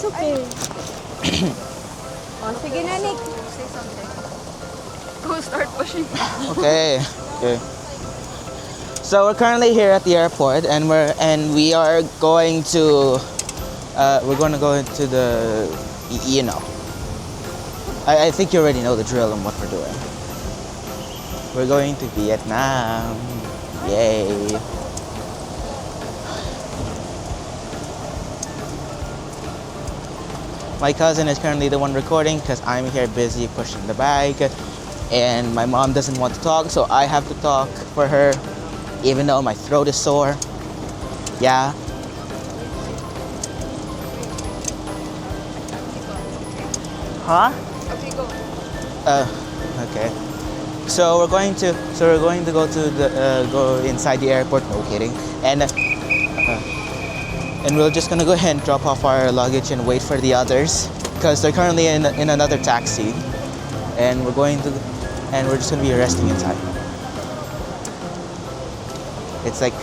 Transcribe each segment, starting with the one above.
okay. Oh, sige na, Nick. Say something. Go start pushing. Okay. Okay. So we're currently here at the airport, and we are going to go into the I think you already know the drill and what we're doing. We're going to Vietnam. Yay. My cousin is currently the one recording because I'm here busy pushing the bag, and my mom doesn't want to talk, so I have to talk for her, even though my throat is sore. Yeah. Huh? Okay, go. Okay. So we're going to go to go inside the airport. No kidding. And we're just gonna go ahead and drop off our luggage and wait for the others because they're currently in another taxi, and we're just gonna be resting inside. It's like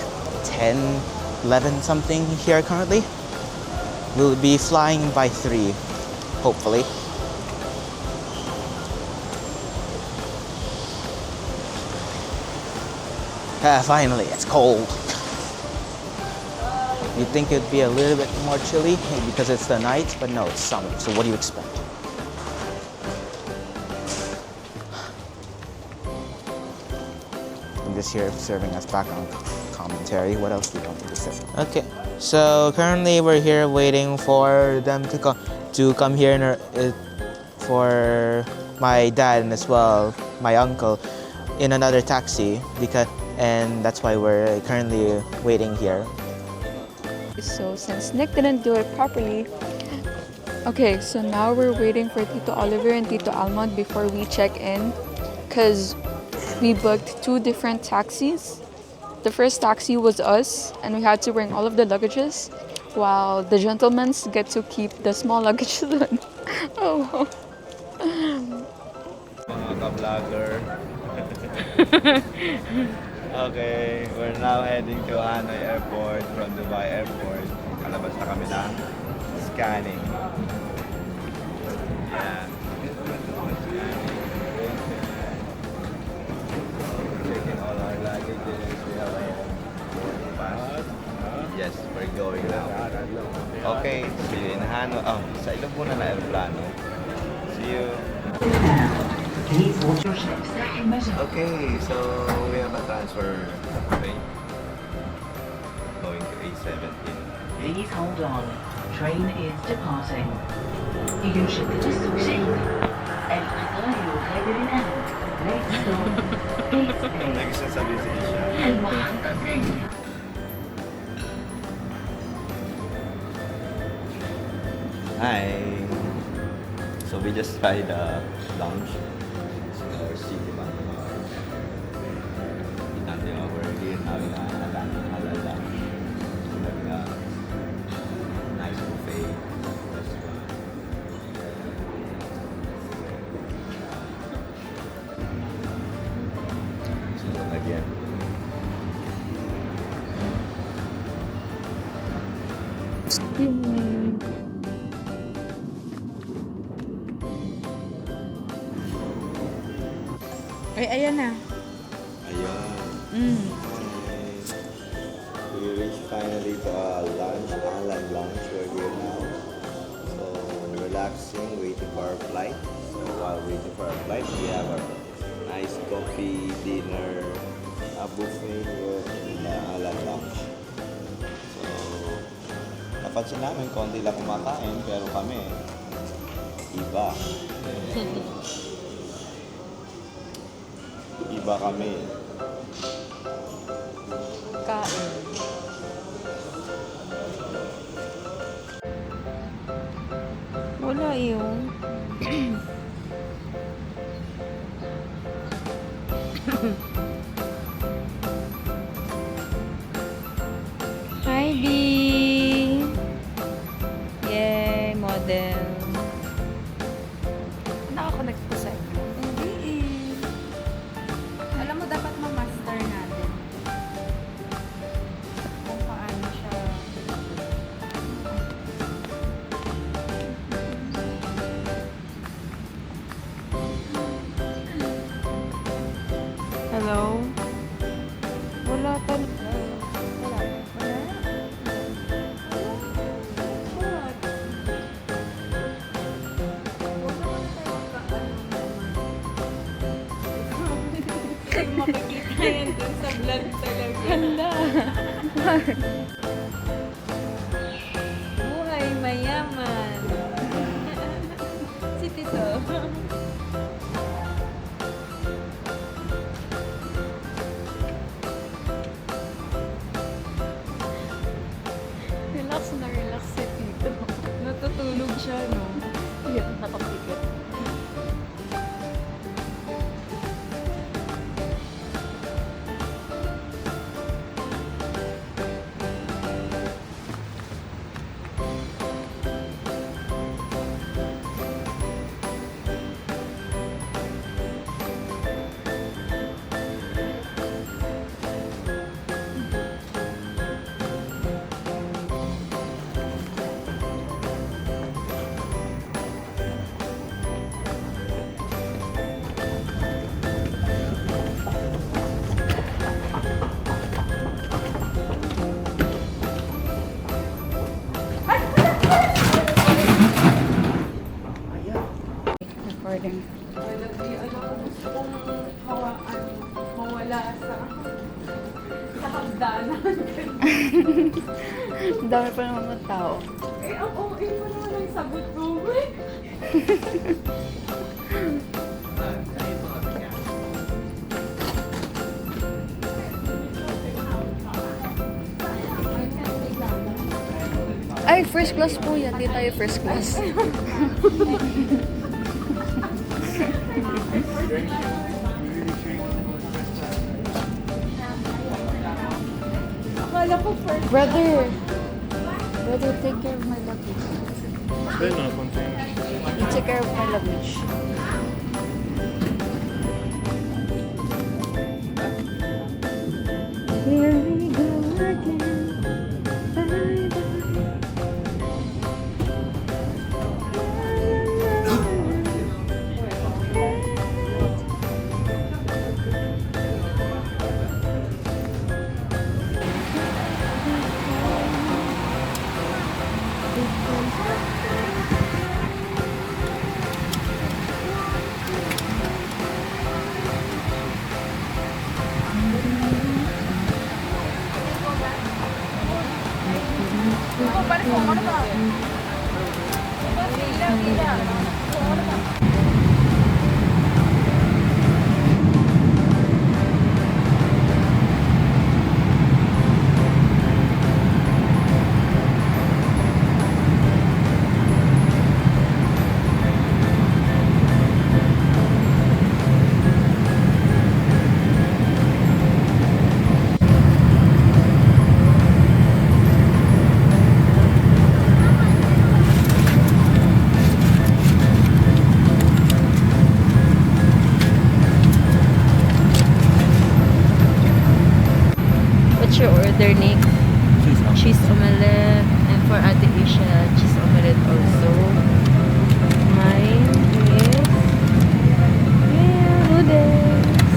10, 11 something here currently. We'll be flying by 3, hopefully. Finally, it's cold. You'd think it'd be a little bit more chilly because it's the night, but no, it's summer, so what do you expect? I'm just here serving as background commentary. What else do you want me to say? Okay, so currently we're here waiting for them to come here for my dad and as well my uncle in another taxi and that's why we're currently waiting here. So since Nick didn't do it properly, okay, so now we're waiting for Tito Oliver and Tito Almond before we check in, because we booked 2 different taxis. The first taxi was us, and we had to bring all of the luggages, while the gentlemen get to keep the small luggage. Oh. Mga vlogger. Okay, we're now heading to Hanoi Airport from Dubai Airport. Kalabas na kami ng scanning. Yeah. Checking all our luggages. We have our boarding pass. Yes, we're going now. Okay, see you in Hanoi. Oh, sa ilog muna na aeroplano. See you. Okay, so we have a transfer train going to A17. Please hold on. Train is departing. يمكنك السوشي القطار يغادر الآن. Next stop, Gate A. Nagsasabi si Isha. المحطة الثانية. Hi. So we just tried the lounge. Our city bank. We're here having a halal lunch. Having a nice buffet restaurant. So again. Ay, ayan na. Ayan. We reached finally to a lunch, halal lunch. We're here now. So, relaxing, waiting for our flight. So, while waiting for our flight, we have our nice coffee, dinner, a buffet with the halal lunch. So, napansin namin, konti lang kumakain, pero kami, iba. Iba kami. Kain. Wala yung... Hi, B! Yay, model. Nakakonect ko sa'yo. Hindi eh. Alam mo, dapat ma-master natin kung paano siya. Buhay mayaman. Si Tito. Relax na relax si Tito. Natutulog siya, no? Yan, nakapikit. Recording. Alam ko gusto kong mawala sa hagdanan. Ang dami pa naman ng tao. Eh, ang okay pa naman ang sagot ko. Ay, first class po yan. Di tayo first class. Akala ko first. Brother, take care of my luggage. You take care of my luggage. Here we go again. Bye-bye. What's your order, Nick? Cheese omelette. And for Ate Asia, cheese omelette also. Mine is... Yeah, noodles.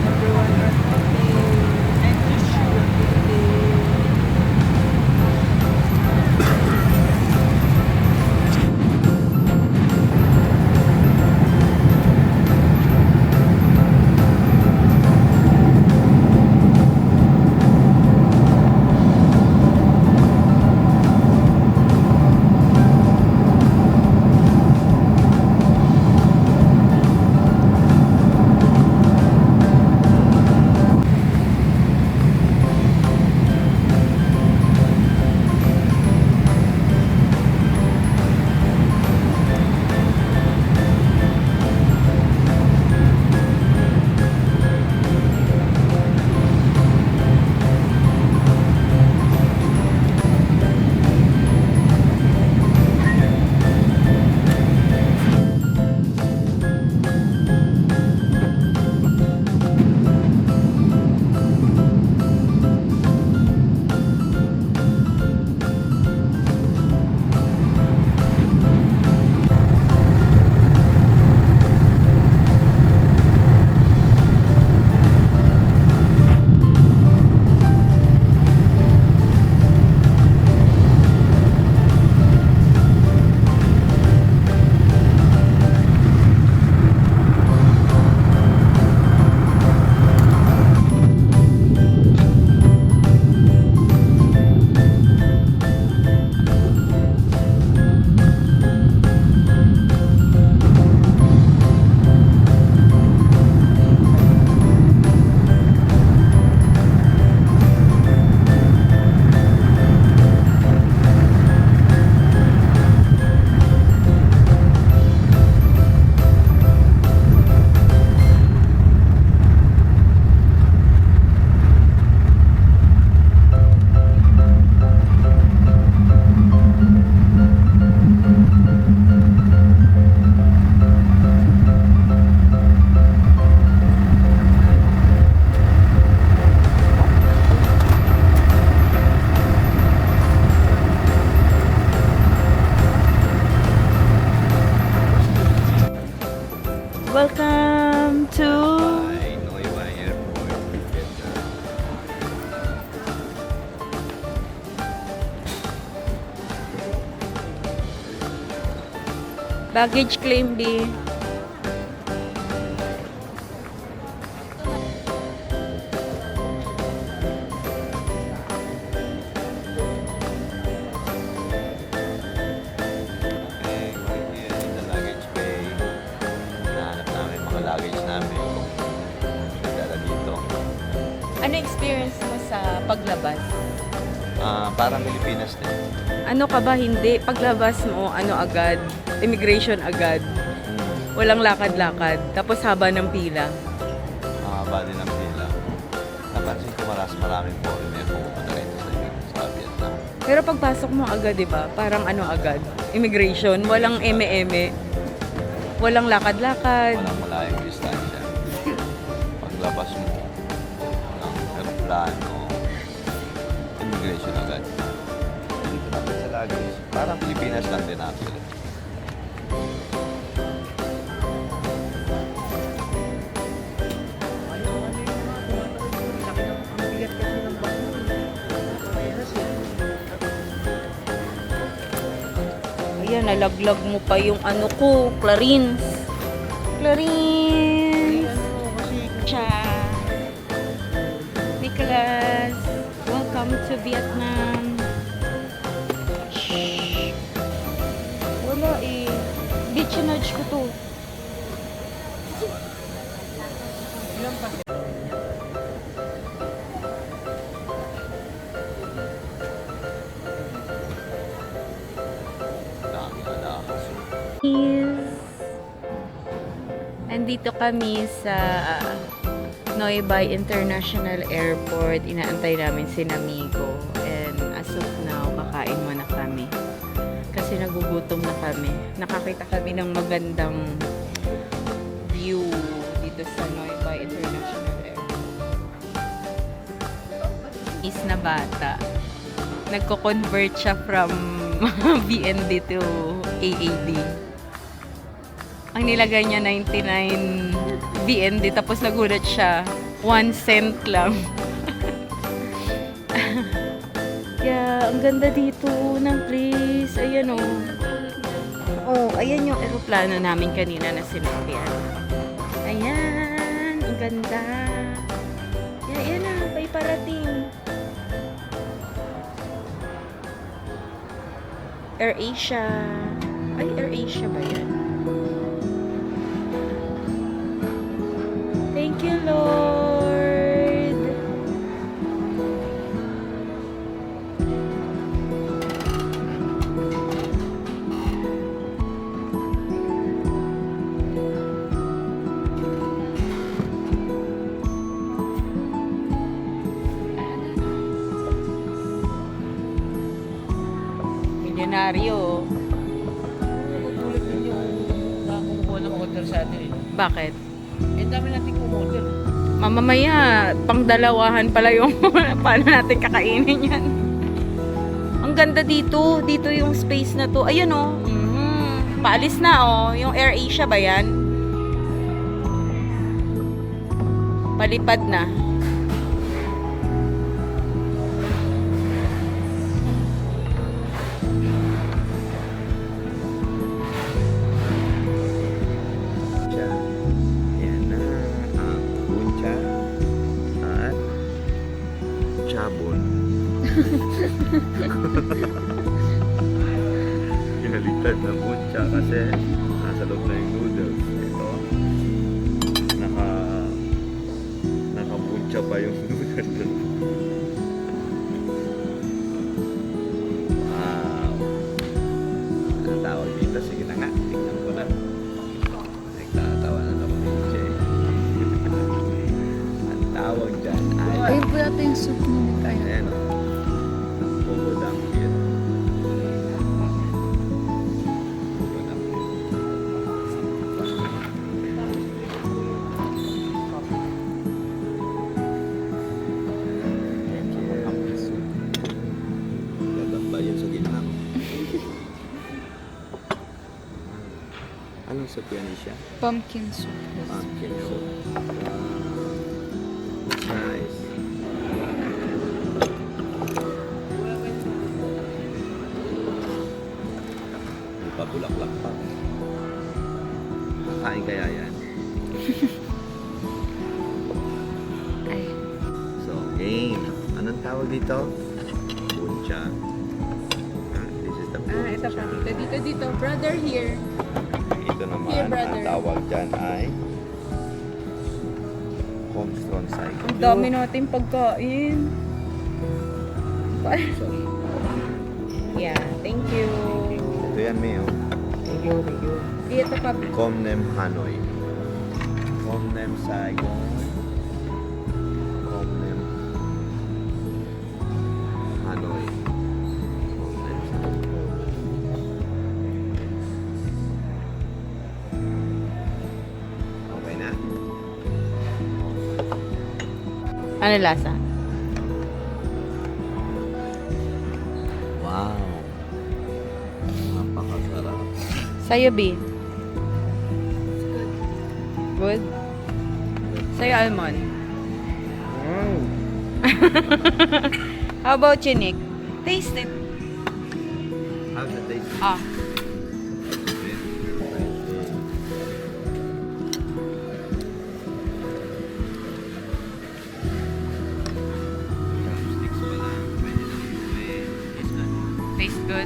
Number one or Baggage claim, B. Okay, right here in the luggage bay. Hinahanap namin yung mga luggage namin kung nagdala dito. Ano experience mo sa paglabas? Parang Pilipinas din. Ano ka ba hindi? Paglabas mo, ano agad? Immigration agad. Walang lakad-lakad. Tapos haba ng pila. Mahaba din ang pila. Napansin ko maraming foreigner pumunta rito sa Vietnam. Pero pagpasok mo agad, di ba? Parang ano agad? Immigration. Walang eme-eme. Walang lakad-lakad. Walang malayang distansya. Paglabas mo ng aeroplano, immigration agad. Dito natin sa luggage. Parang Pilipinas lang din actually. Ayan, nalaglag mo pa yung ano ko, Clarins. Clarins! Cha. Nicholas, welcome to Vietnam. Shh. Wala eh. Beach nudge ko to. Dami alahas. Nandito kami sa Noi Bai International Airport. Inaantay namin si Namigo. And as of now, kakain muna kami. Kasi nagugutom na kami. Nakakita kami ng magandang view dito sa Noi Bai International Airport. Is na bata. Nagko-convert siya from BND to AAD. Ang nilagay niya 99 BND tapos nagulat siya 1 cent lang. Yeah, ang ganda dito ng place. Ayan oh. Oh, ayan yung eroplano namin kanina na sinakyan. Ayan, ang ganda. Yeah, ayan na, may parating. AirAsia. Ay, AirAsia ba yan? Thank you, Lord. Milyonaryo. Tulad din yung nakakumuha ng order sa atin eh. Bakit? Eh, dami natin kumorder. Mamamaya, pangdalawahan pala yung paano natin kakainin yan. Ang ganda dito. Dito yung space na to. Ayan oh. Paalis na oh. Yung AirAsia ba yan? Palipad na. Siya. Yan na ang puncha at chabon. Pinalitan ng puncha kasi nasa loob na yung noodles. Ito, nakapuncha pa yung noodles. Wow. Ano tawag dito? Sige na nga, tingnan ko na. Nagtatawa na ako dito siya eh. Ang tawag dyan ay... Ayun po yata yung soup ni Kaya. Ayan o. Bubudang yun. Bubudang yun. Gagamba yun sa gitna. Anong soup yan siya? Pumpkin soup. Pumpkin soup. That's nice. May pabulaklak pa. Makakain kaya yan. Ay. So, game. Anong tawag dito? Puncha. This is the Ito puncha. pa. Dito. Brother here. Ito naman, Here, brother. ang tawag dyan ay Homestron Cycle. Ang dami natin pagkain. Yeah, thank you. Ito yan, Mio. Thank you, thank you. Ito pa. Comnem Hanoi. Comnem Saigon. Comnem Hanoi. Comnem Saigon. Okay na? Ano lasa? Wow. Napakasarap. Sa'yo, B. Good? Sa'yo, almond. How about you, Nick? Taste it. How's the taste? Ah. Sticks pa lang. Pwede na umuwi. It's good. Taste good.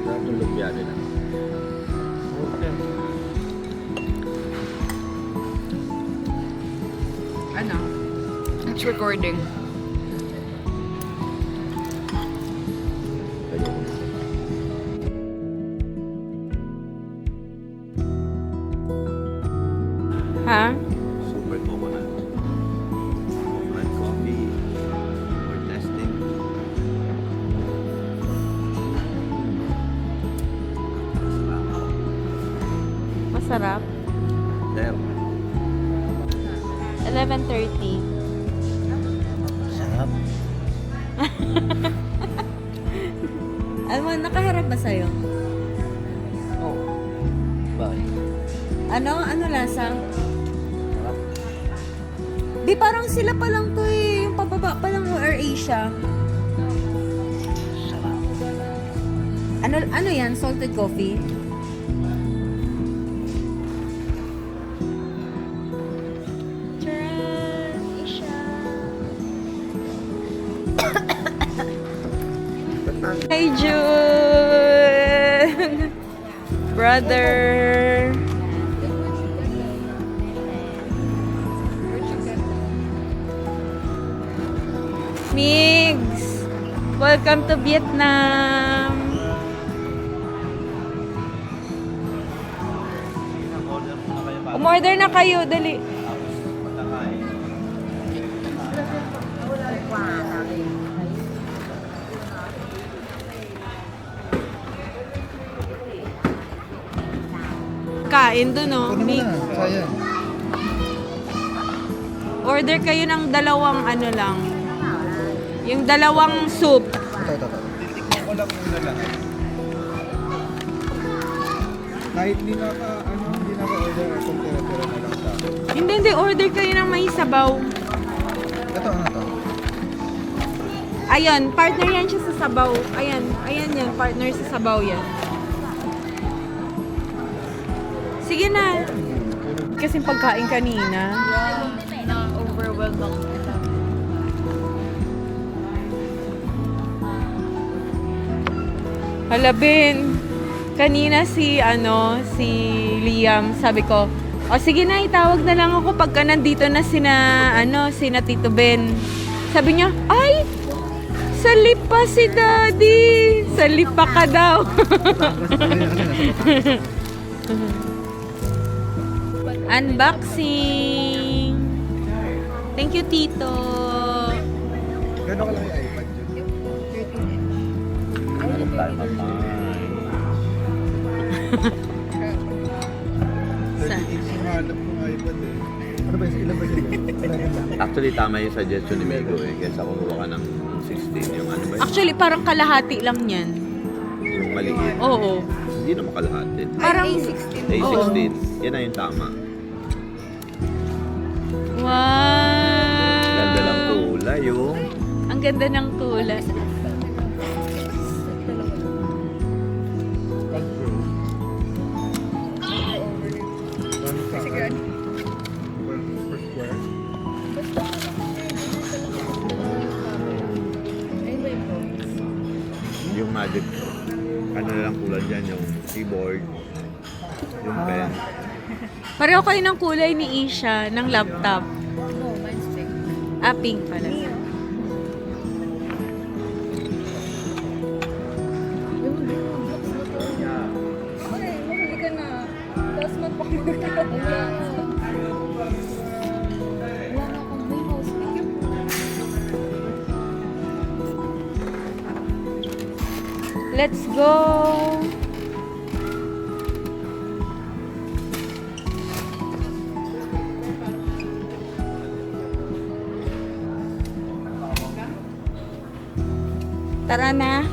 Sarap ng lumpia nila. Ano? It's recording. Ayoko na. Ha? Super coconut. Coconut coffee. For testing. Masarap. There. 11:30. Sarap. Almond, nakaharap ba sa'yo? Oh. Bakit? Ano lasa? Di parang sila pa lang to eh. Yung pababa pa lang or Asia. Ano yan? Salted coffee? Charan! Asia! Hi, June! Brother! Migs! Welcome to Vietnam! Umorder na kayo, dali. Kain doon, no? Sayang. Order kayo ng dalawang ano lang. Yung dalawang soup. Ito. Titikman ko lang muna lahat. Kahit hindi naka-order akong tira-tira na lang sa akin. Hindi. Order kayo ng may sabaw. Ito, ano to? Ayun, partner yan siya sa sabaw. Ayan yan, partner sa sabaw yan. Sige na. Kasing pagkain kanina. Na-overwhelmed ako. Halabin. Kanina si Liam, sabi ko, o sige na, itawag na lang ako pagka nandito na sina Tito Ben. Sabi niya, ay, sa lipa si Daddy. Sa lipa ka daw. Unboxing. Thank you, Tito. Gano'n ka lang yung iPad yun? Sa- 38 yung hanap ng iPad eh. Ano ba yun? Ilan ba sila? Ilan lang? Actually, tama yung suggestion ni Mego eh. Kesa kumuha ka ng 16, yung ano ba yun? Actually, parang kalahati lang yan. Yung maliit. Oo. Hindi naman kalahati. Parang, A16. Yan na yung tama. wow. Ganda lang kulay yung... Ang ganda ng kulay. Sige, per square. Yung magic. Ano na lang kulay dyan, yung keyboard, yung pen. Pareho kayo ng kulay ni Isha ng laptop. Ah, pink pala. Let's go! Tara na.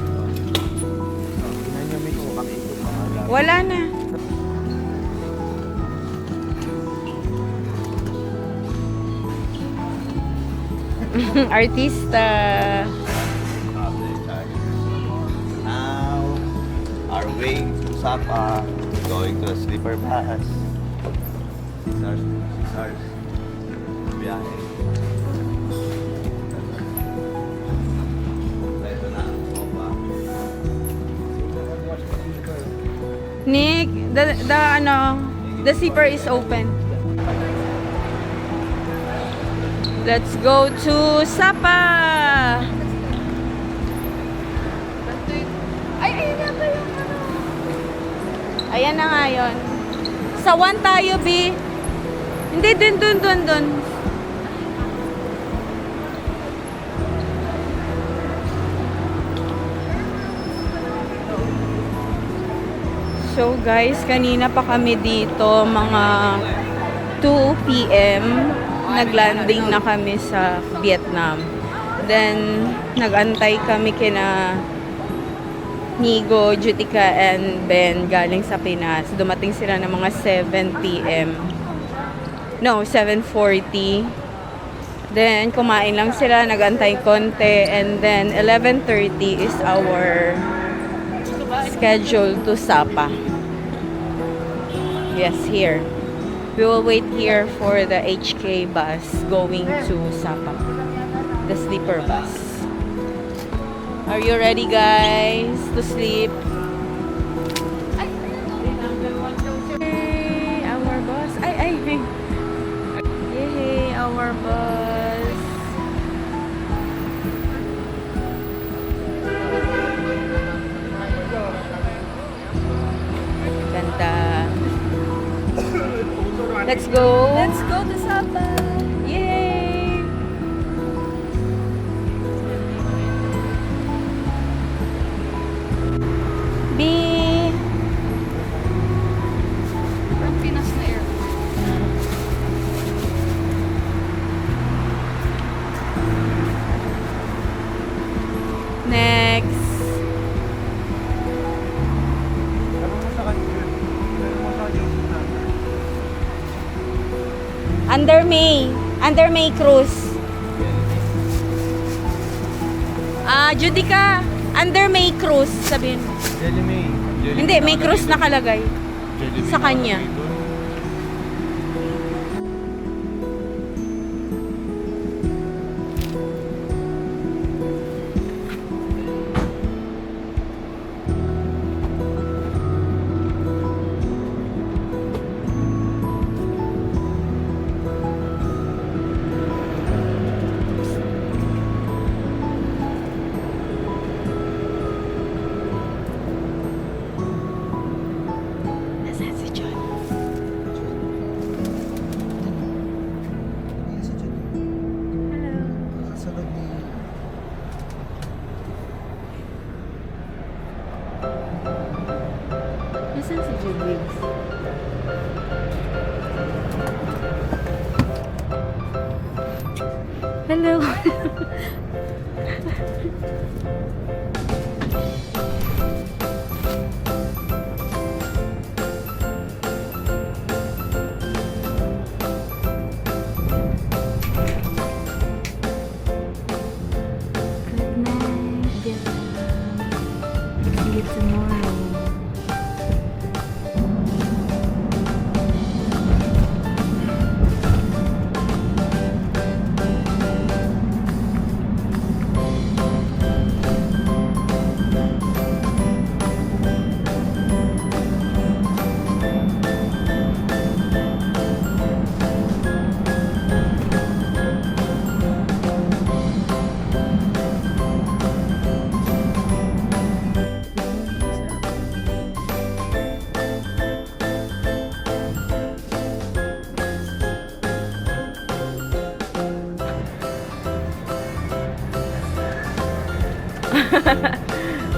Wala na. Artista. Now, our way to Sapa, going to a sleeper bus. 6 hours, 6 hours. Biyahe. Ito na, Sapa. Nick, the zipper is open. Let's go to Sapa. Ay, ayun na ba yung ano? Ayan na nga yun. Sa 1 tayo, B. Hindi, dun. So guys, kanina pa kami dito, mga 2 p.m. Naglanding na kami sa Vietnam. Then, nagantay kami kina Nigo, Jutica, and Ben galing sa Pinas. Dumating sila ng mga 7 p.m. No, 7:40. Then, kumain lang sila, nagantay konti. And then, 11:30 is our schedule to Sapa. Yes, here. We will wait here for the HK bus going to Sapa. The sleeper bus. Are you ready, guys, to sleep? Yay, our bus. Ay. Yay, our bus. Ganda. Let's go. Let's go to Sapa. Yay! B. From Pinas na airport. Next. Under May Cruz. Judica, under May Cruz, sabihin. Jelly May. Hindi, May Cruz nakalagay. Sa kanya. Nasaan si John?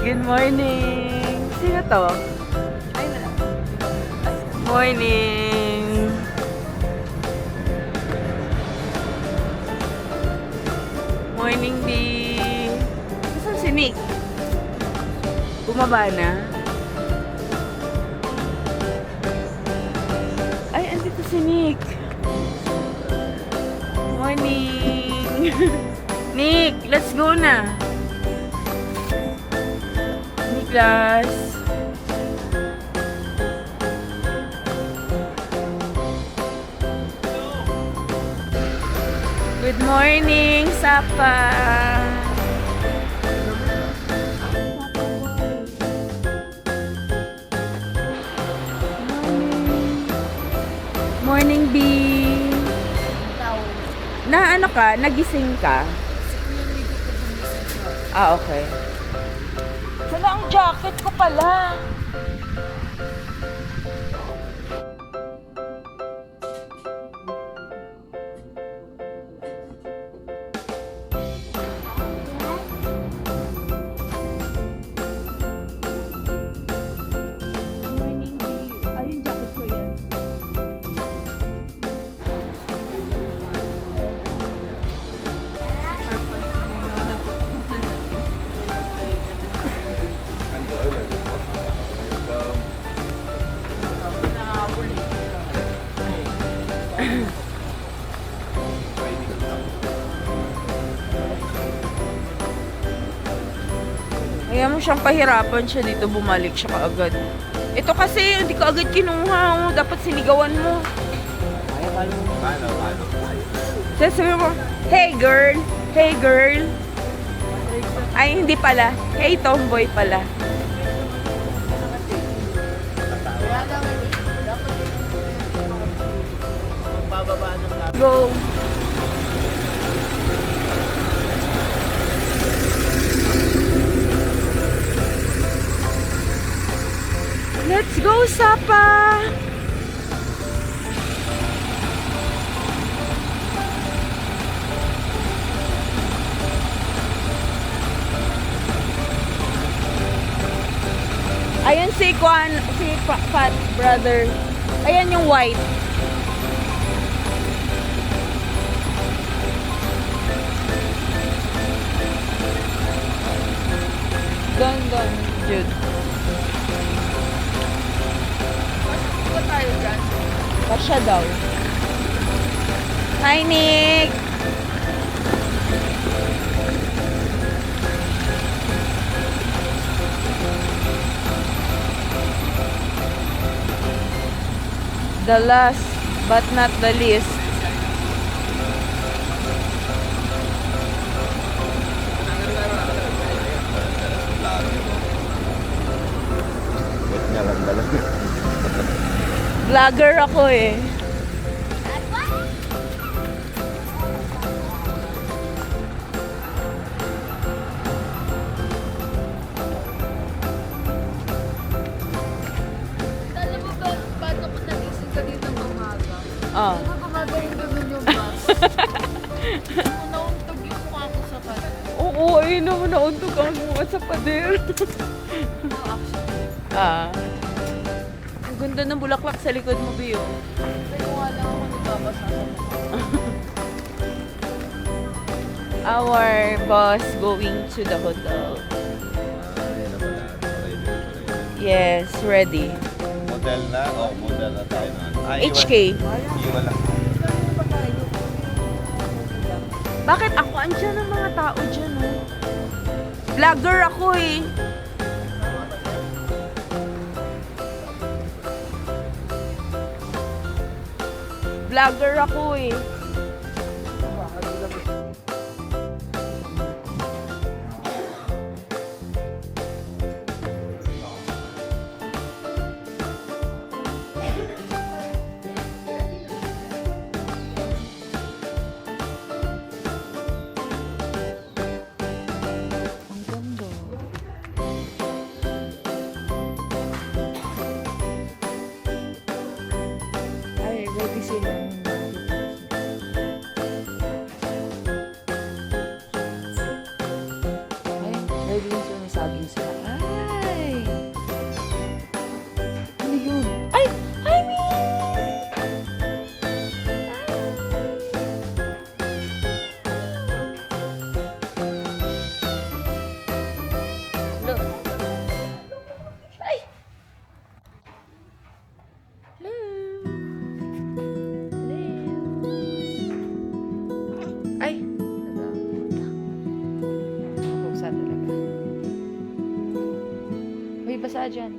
Good morning! Sino to? Ay, wala. Morning! Morning, B! Saan si Nick? Bumaba na? Ay, andito si Nick. Morning! Nick, let's go na! Niklas! Good morning, Sapa! Morning, B! Na ano ka? Nagising ka? Ah, okay. Sala ang jacket ko pala. Ayun, jacket ko yan. Kaya mo siyang pahirapan siya dito, bumalik siya kaagad. Ito kasi, hindi ka agad kinuha. Oh. Dapat sinigawan mo. Sabi mo, hey girl, hey girl. Ay, hindi pala. Hey tomboy pala. Go. Let's go, Sapa! Ayan si Kwan, si Fat Brother. Ayan yung white. Don, Jude. Pasya daw. Hi, Nick! The last but not the least. Ba't nga lang talaga? Vlogger ako eh. Alam mo ba, bago ko nagising ka dito ng umaga? Oh. Ano gumagaling doon yung bus? Nauntog yung mukha ko sa kanya. Oo, ayun naman, nauntog ang mukha sa pader. Ah. Ang ganda ng bulaklak sa likod mo, Bio. Pero wala ako nagbabasa sa mukha. Our boss going to the hotel. Yan na pala. Yes, ready. Model na? Oh, model na tayo na. HK. Iwan lang. Bakit ako? Andiyan ang mga tao dyan, oh. Vlogger ako eh. Vlogger ako eh. Ang ganda. Ay, ready sila. Ay, ready ka dyan.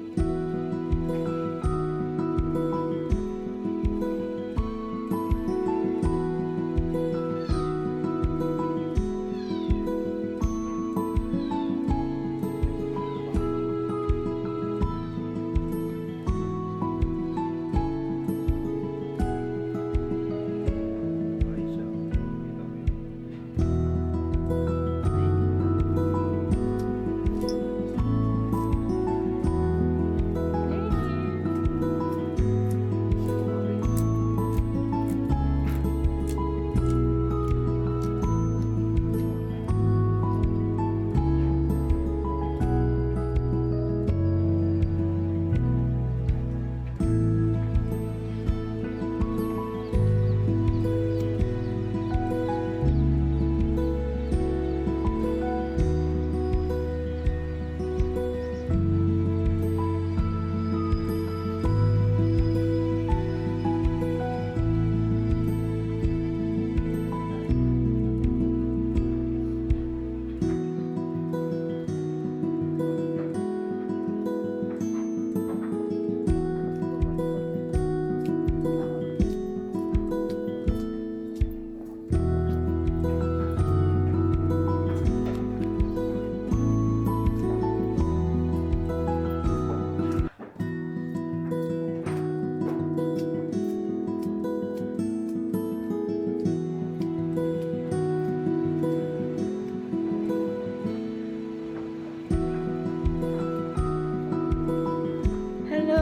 Hello!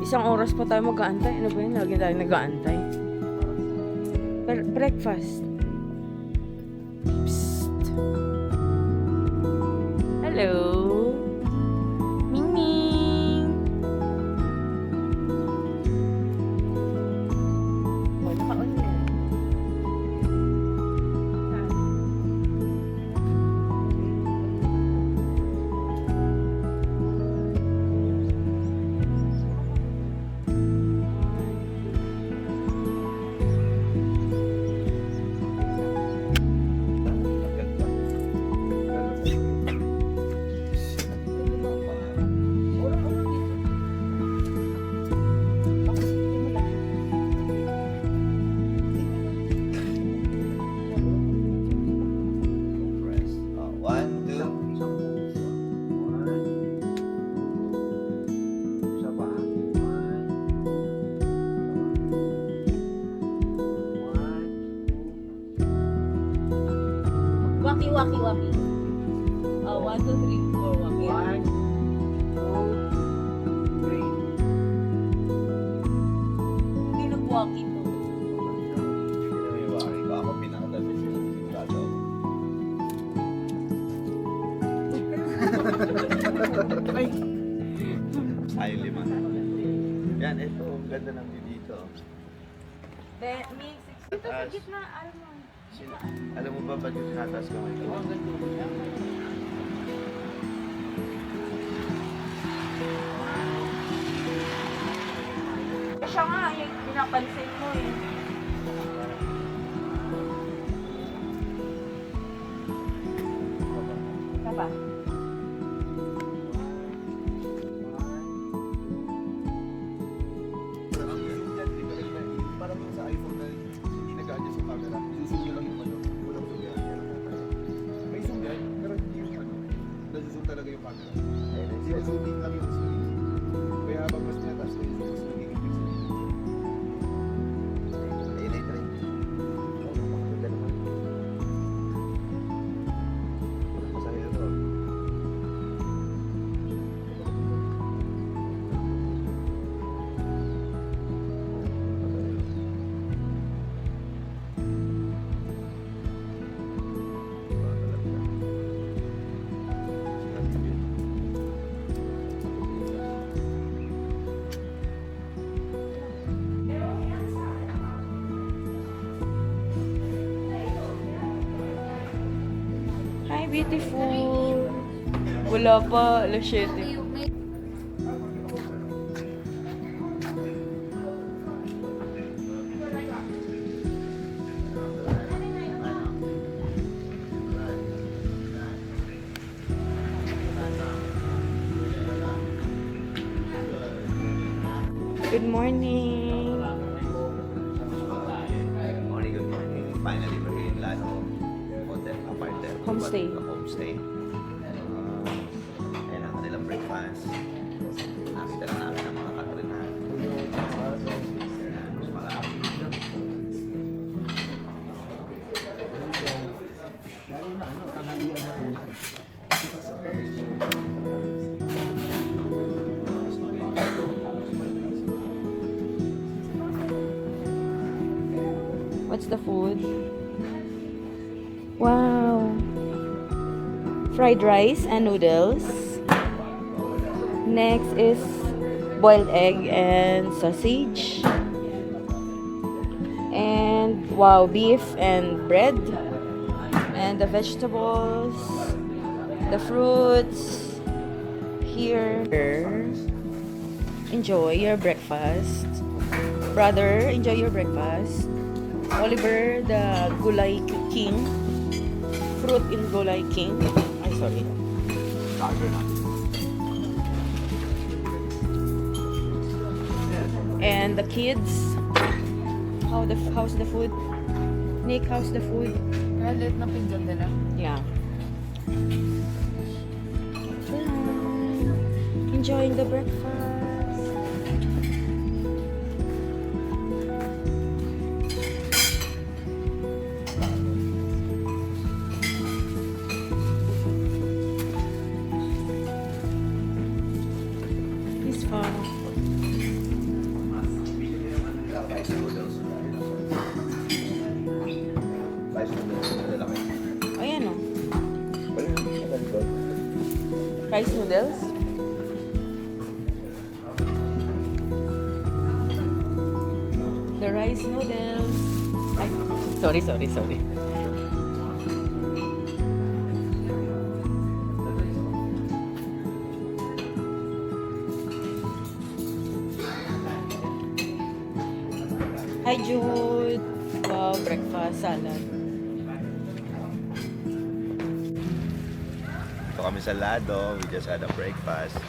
Isang oras pa tayo mag-aantay. Ano ba yun? Lagi tayo nag-aantay. Breakfast. Psst. Hello? Ming Ming! Oh, naka-on yan. Press. One, two. Waki, waki, waki. 1, 2, 3, 4, waki. 1, 2, 3. Hindi nag-waki to. Ako pinakatabi siya. Sigurado. Ay, 5. Yan, ito. Ang ganda ng view dito. Ming, 6. Ito sa gitna, alam mo. Alam mo ba ba't yung tinataas ko ngayon? Ang ganda mo siya. Siya nga, yung pinapansin mo eh. Kaba? Parang yung sa iPhone na hindi nag-adjust yung camera. Susunod lang yung ano. Walang zoom yan. May zoom yan, pero hindi yung ano. Nag-zoom talaga yung camera. Sinuzooming lang yung screen. Kaya habang mas tinataas na yung zoom, mas nagiging pixel. Ayun, ayun, ayun. Oo, makaganda naman. Masaya ito. Hi, beautiful! Wala pa, alas 7. Good morning. Good morning, good morning. Finally, we're here in Lano Hotel, apartment. Homestay. Homestay. Ayan ang kanilang breakfast. Nakita lang namin ang mga katarinahan. Mas marami. What's the food? Wow. Fried rice and noodles. Next is boiled egg and sausage. And wow, beef and bread. And the vegetables, the fruits. Here. Enjoy your breakfast. Brother, enjoy your breakfast. Oliver, the Gulay King. Fruit in Gulay King. Ay, sorry. And the kids. How's the food? Nick, how's the food? Galit na pinjal nila. Yeah. Enjoying the breakfast. It's fun. Rice noodles. Rice noodles. Lalaki. Ayan o. Rice noodles. The rice noodles. Ay, sorry. Hi, Jude. Wow, breakfast, salad. Ito kami sa Lado. We just had a breakfast.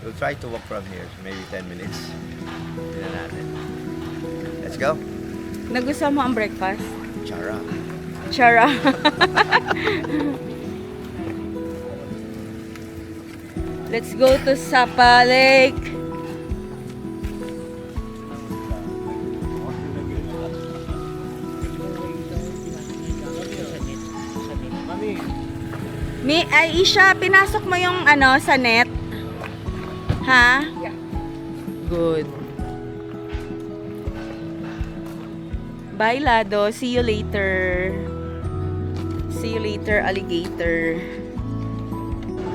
We'll try to walk from here. Maybe 10 minutes. Tignan natin. Let's go. Nagustuhan mo ang breakfast? Chara. Chara. Let's go to Sapa Lake. Aisha, pinasok mo yung ano sa net? Ha? Yeah. Good. Bye, Lado. See you later. See you later, alligator.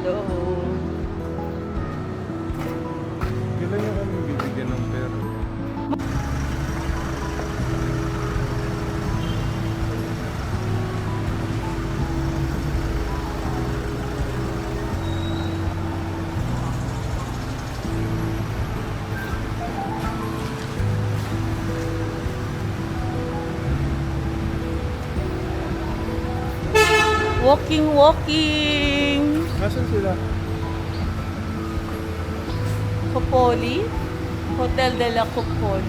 Hello. Kailan niya kami bibigyan ng pera? Walking. Nasaan sila? Copoli. Hotel de la Copoli.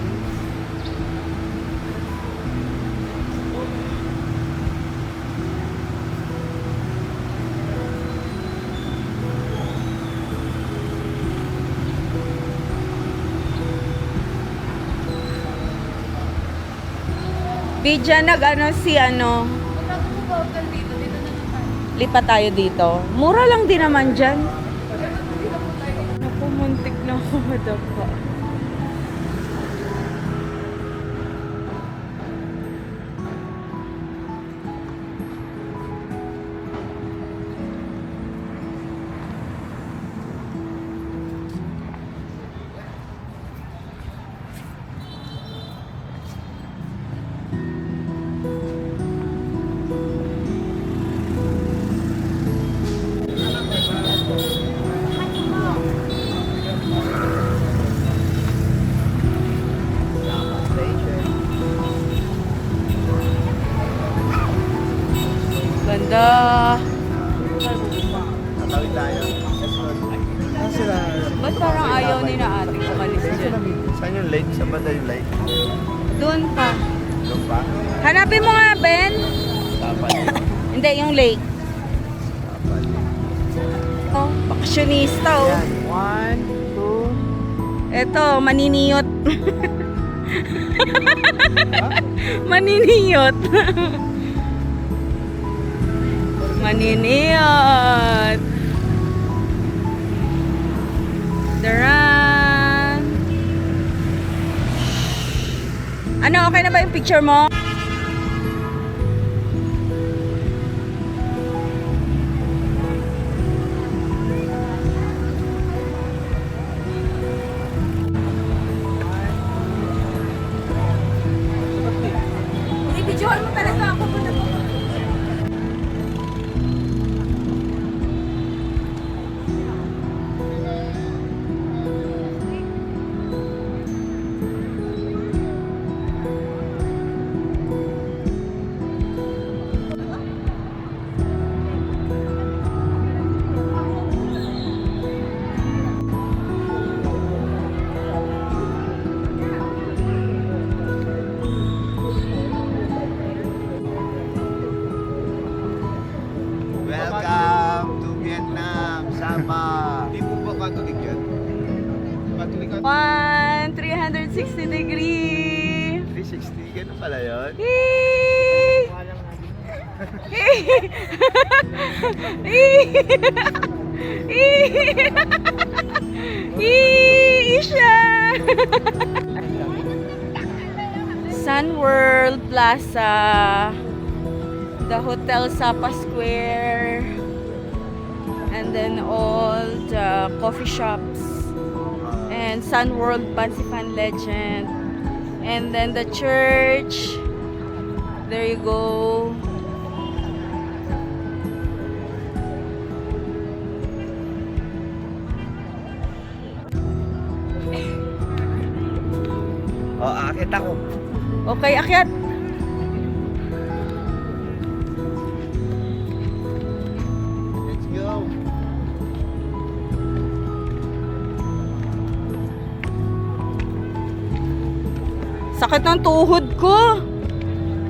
Bidya nag-ano si ano. Lipat tayo dito. Mura lang din naman dyan. Naku, muntik na ako madapa. Ganda. Tatawid tayo. sila. Ba't parang ayaw ni na ate umalis dyan? Saan yung lake? Saan ba tayo yung lake? Doon pa. Doon pa? Hanapin mo nga, Ben. Dapat. Hindi, yung lake. Dapat. Oh, bakasyonista oh. Yan. 1, 2. Eto, maniniyot. Maniniyot. Maniniyot. Daran. Ano, okay na ba yung picture mo? Binibidyohan mo talaga ako pa na po. Welcome to Vietnam, Sapa. Hindi po ba Catholic yan? Catholic ka? 360 degree. 360, ganun pala yun. Yay! Isha! Sun World Plaza, the Hotel Sapa Square, and then all the coffee shops, and Sun World Pansifan Legend, and then the church. There you go. Oh, akit ako. Okay, akyat. Let's go. Sakit ng tuhod ko.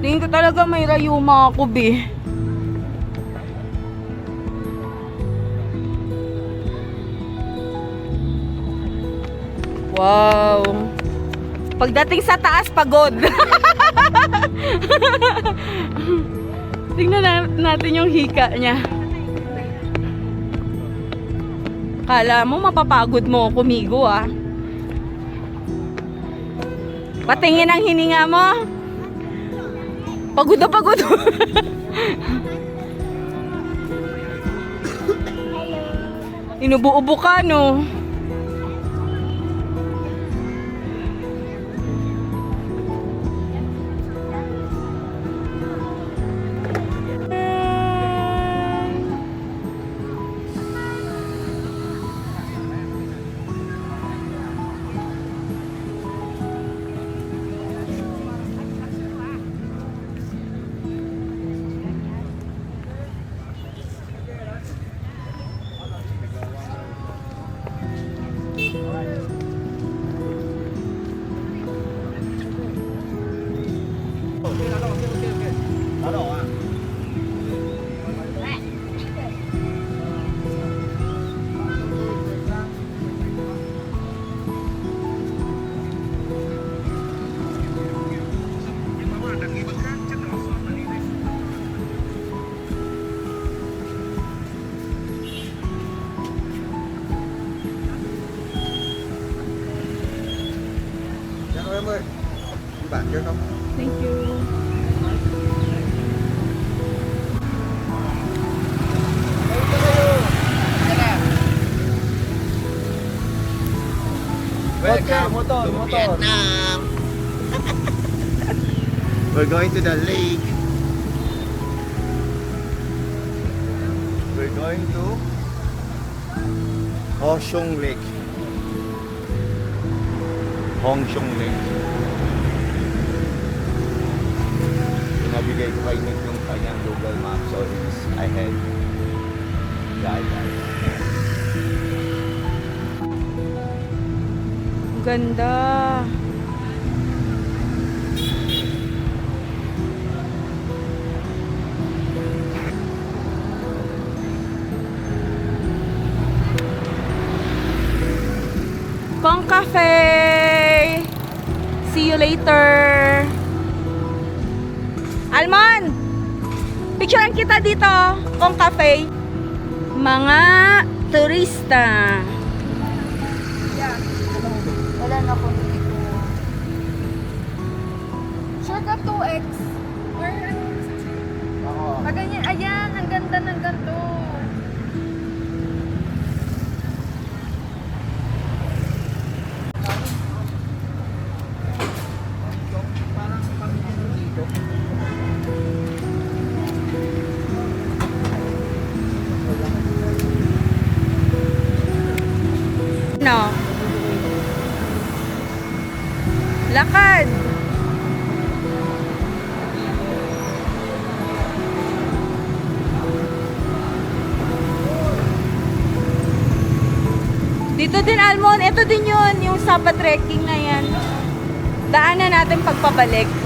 Tingin ko talaga may rayuma ako, be. Wow. Pagdating sa taas, pagod. Tingnan natin yung hika niya. Kala mo mapapagod mo kumigo ah. Patingin ang hininga mo. Pagod na pagod. Inubo-ubo ka no. Remember, back here come. Thank you. Welcome to Vietnam. We're going to the lake. We're going to Ho Sung Lake. Hong Sung Lake. Nabigay ko kay Nick yung kanyang Google Maps, so it's ahead. Yeah. Ganda. Kong Cafe! See you later! Almond! Picturean kita dito, Kong Cafe. Mga turista. Wala na ako dito. Shortcut 2X. Or ano? Ganyan. Ayan, ang ganda ng ganito. No. Lakad. Dito din, Almon. Ito din yun. Yung Sapa trekking na yan. Daanan natin pagpabalik.